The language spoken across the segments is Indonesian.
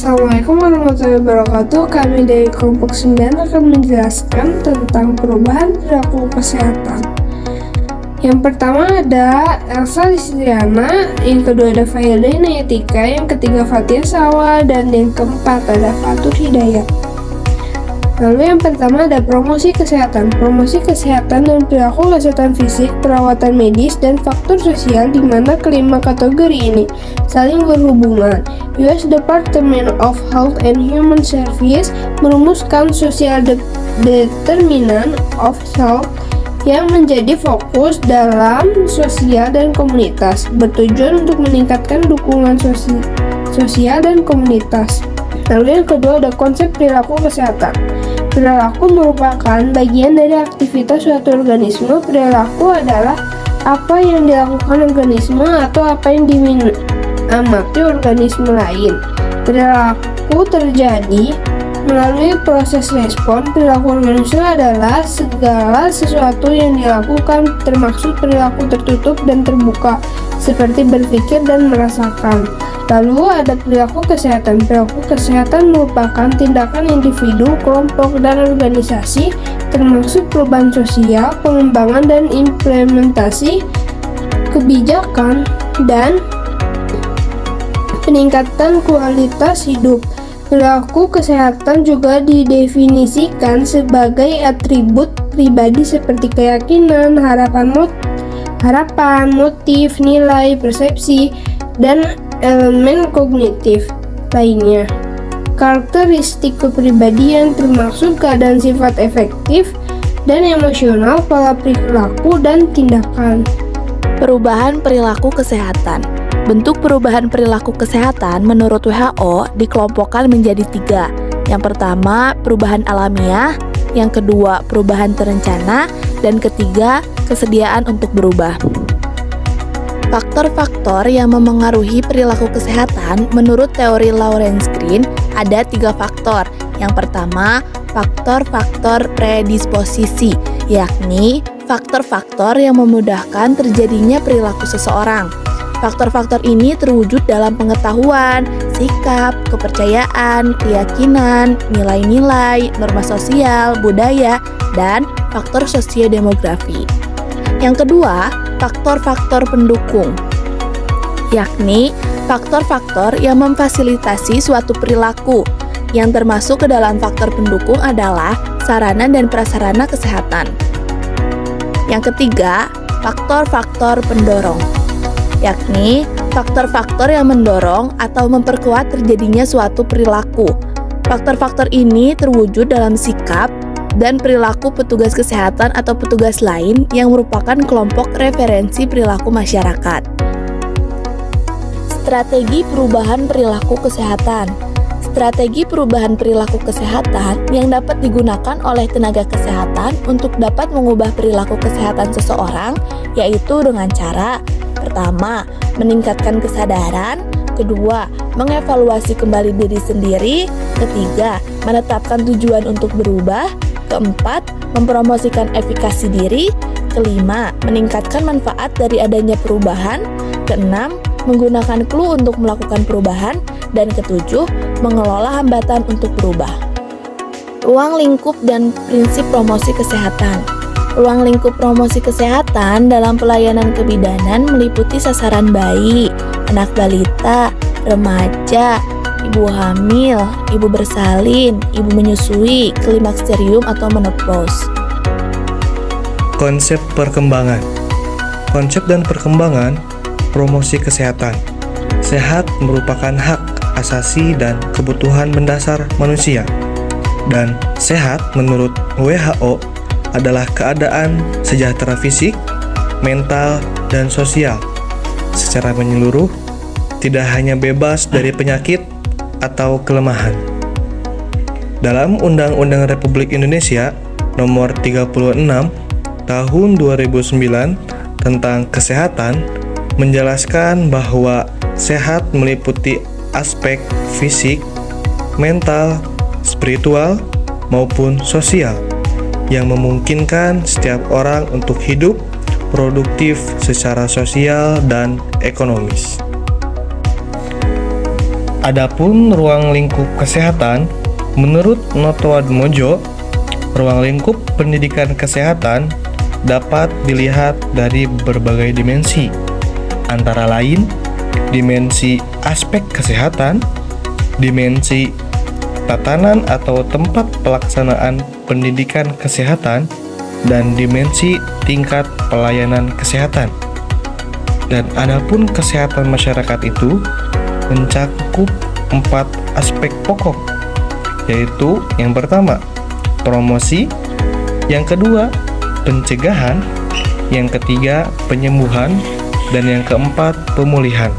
Assalamualaikum warahmatullahi wabarakatuh. Kami dari kelompok 9 akan menjelaskan tentang perubahan perilaku kesehatan. Yang pertama ada Elsa Listriana, yang kedua ada Faida Inayatika, yang ketiga Fatia Sawa, dan yang keempat ada Fatur Hidayat. Lalu yang pertama ada promosi kesehatan. Promosi kesehatan dan perilaku kesehatan fisik, perawatan medis, dan faktor sosial, di mana kelima kategori ini saling berhubungan. US Department of Health and Human Services merumuskan social determinant of health yang menjadi fokus dalam sosial dan komunitas, bertujuan untuk meningkatkan dukungan sosial dan komunitas. Lalu yang kedua ada konsep perilaku kesehatan. Perilaku merupakan bagian dari aktivitas suatu organisme. Perilaku adalah apa yang dilakukan organisme atau apa yang diamati organisme lain. Perilaku terjadi melalui proses respon. Perilaku organisme adalah segala sesuatu yang dilakukan, termasuk perilaku tertutup dan terbuka, seperti berpikir dan merasakan. Lalu ada perilaku kesehatan. Perilaku kesehatan merupakan tindakan individu, kelompok, dan organisasi, termasuk perubahan sosial, pengembangan dan implementasi kebijakan, dan peningkatan kualitas hidup. Perilaku kesehatan juga didefinisikan sebagai atribut pribadi seperti keyakinan, harapan, motif, nilai, persepsi, dan elemen kognitif lainnya. Karakteristik kepribadian termasuk keadaan sifat efektif dan emosional, pola perilaku, dan tindakan. Perubahan perilaku kesehatan. Bentuk perubahan perilaku kesehatan menurut WHO dikelompokkan menjadi 3. Yang pertama, perubahan alamiah, yang kedua, perubahan terencana, dan ketiga, kesediaan untuk berubah. Faktor-faktor yang memengaruhi perilaku kesehatan menurut teori Lawrence Green ada 3 faktor. Yang pertama, faktor-faktor predisposisi, yakni faktor-faktor yang memudahkan terjadinya perilaku seseorang. Faktor-faktor ini terwujud dalam pengetahuan, sikap, kepercayaan, keyakinan, nilai-nilai, norma sosial, budaya, dan faktor sosiodemografi. Yang kedua, faktor-faktor pendukung, yakni faktor-faktor yang memfasilitasi suatu perilaku. Yang termasuk ke dalam faktor pendukung adalah sarana dan prasarana kesehatan. Yang ketiga, faktor-faktor pendorong, yakni faktor-faktor yang mendorong atau memperkuat terjadinya suatu perilaku. Faktor-faktor ini terwujud dalam sikap dan perilaku petugas kesehatan atau petugas lain yang merupakan kelompok referensi perilaku masyarakat. Strategi perubahan perilaku kesehatan. Strategi perubahan perilaku kesehatan yang dapat digunakan oleh tenaga kesehatan untuk dapat mengubah perilaku kesehatan seseorang, yaitu dengan cara: pertama, meningkatkan kesadaran; kedua, mengevaluasi kembali diri sendiri; ketiga, menetapkan tujuan untuk berubah; keempat, mempromosikan efikasi diri; kelima, meningkatkan manfaat dari adanya perubahan; keenam, menggunakan clue untuk melakukan perubahan; dan ketujuh, mengelola hambatan untuk berubah. Ruang lingkup dan prinsip promosi kesehatan. Ruang lingkup promosi kesehatan dalam pelayanan kebidanan meliputi sasaran bayi, anak balita, remaja, ibu hamil, ibu bersalin, ibu menyusui, klimakserium atau menopause. Konsep perkembangan. Konsep dan perkembangan promosi kesehatan. Sehat merupakan hak asasi dan kebutuhan mendasar manusia. Dan sehat menurut WHO adalah keadaan sejahtera fisik, mental, dan sosial secara menyeluruh, tidak hanya bebas dari penyakit atau kelemahan. Dalam Undang-Undang Republik Indonesia Nomor 36 Tahun 2009 tentang kesehatan menjelaskan bahwa sehat meliputi aspek fisik, mental, spiritual, maupun sosial yang memungkinkan setiap orang untuk hidup produktif secara sosial dan ekonomis. Adapun ruang lingkup kesehatan, menurut Noto Atmojo, ruang lingkup pendidikan kesehatan dapat dilihat dari berbagai dimensi, antara lain dimensi aspek kesehatan, dimensi tatanan atau tempat pelaksanaan pendidikan kesehatan, dan dimensi tingkat pelayanan kesehatan. Dan adapun kesehatan masyarakat itu mencakup 4 aspek pokok, yaitu yang pertama, promosi, yang kedua, pencegahan, yang ketiga, penyembuhan, dan yang keempat, pemulihan.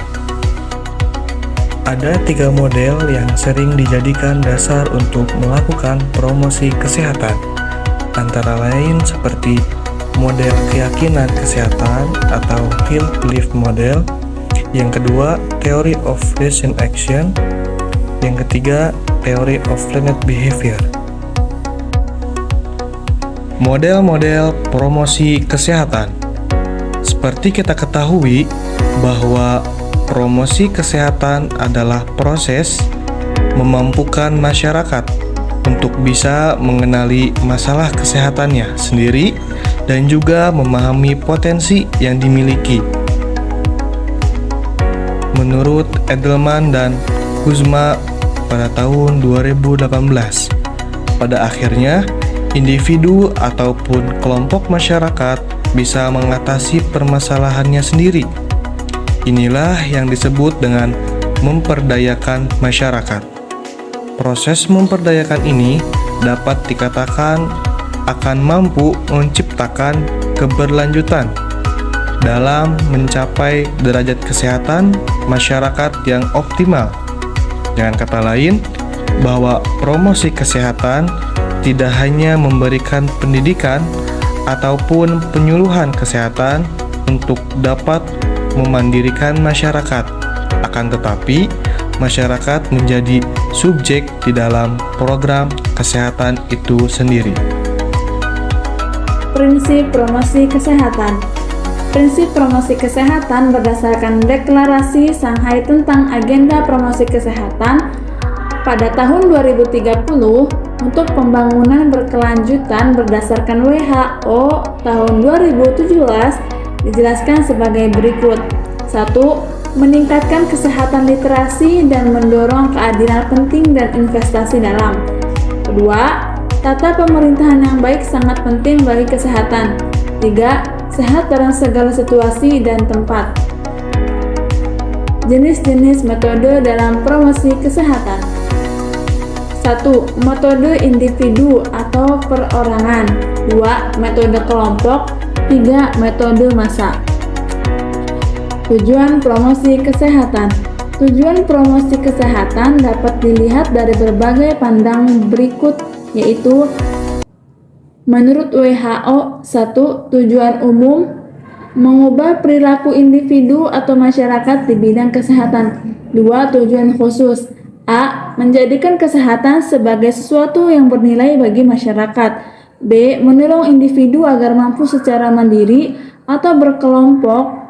Ada 3 model yang sering dijadikan dasar untuk melakukan promosi kesehatan, antara lain seperti model keyakinan kesehatan atau field belief model, yang kedua theory of decision action, yang ketiga theory of learned behavior. Model-model promosi kesehatan. Seperti kita ketahui bahwa promosi kesehatan adalah proses memampukan masyarakat untuk bisa mengenali masalah kesehatannya sendiri dan juga memahami potensi yang dimiliki. Menurut Edelman dan Kuzma pada tahun 2018, pada akhirnya individu ataupun kelompok masyarakat bisa mengatasi permasalahannya sendiri. Inilah yang disebut dengan memperdayakan masyarakat. Proses memperdayakan ini dapat dikatakan akan mampu menciptakan keberlanjutan dalam mencapai derajat kesehatan masyarakat yang optimal. Dengan kata lain, bahwa promosi kesehatan tidak hanya memberikan pendidikan ataupun penyuluhan kesehatan untuk dapat memandirikan masyarakat, akan tetapi masyarakat menjadi subjek di dalam program kesehatan itu sendiri. Prinsip promosi kesehatan. Prinsip promosi kesehatan berdasarkan Deklarasi Shanghai tentang Agenda Promosi Kesehatan pada tahun 2030 untuk pembangunan berkelanjutan berdasarkan WHO tahun 2017 dijelaskan sebagai berikut. 1. Meningkatkan kesehatan literasi dan mendorong keadilan penting dan investasi dalam. 2. Tata pemerintahan yang baik sangat penting bagi kesehatan. 3. Sehat dalam segala situasi dan tempat. Jenis-jenis metode dalam promosi kesehatan. 1. Metode individu atau perorangan. 2. Metode kelompok. 3. Metode massa. Tujuan promosi kesehatan. Tujuan promosi kesehatan dapat dilihat dari berbagai pandang berikut, yaitu menurut WHO, 1. Tujuan umum, mengubah perilaku individu atau masyarakat di bidang kesehatan. 2. Tujuan khusus, A. Menjadikan kesehatan sebagai sesuatu yang bernilai bagi masyarakat. B. Mendorong individu agar mampu secara mandiri atau berkelompok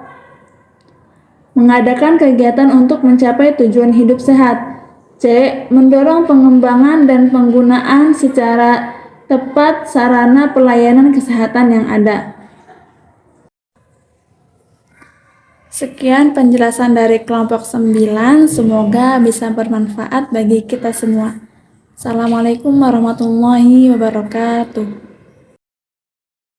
mengadakan kegiatan untuk mencapai tujuan hidup sehat. C. Mendorong pengembangan dan penggunaan secara tepat sarana pelayanan kesehatan yang ada. Sekian penjelasan dari kelompok 9, semoga bisa bermanfaat bagi kita semua. Assalamualaikum warahmatullahi wabarakatuh.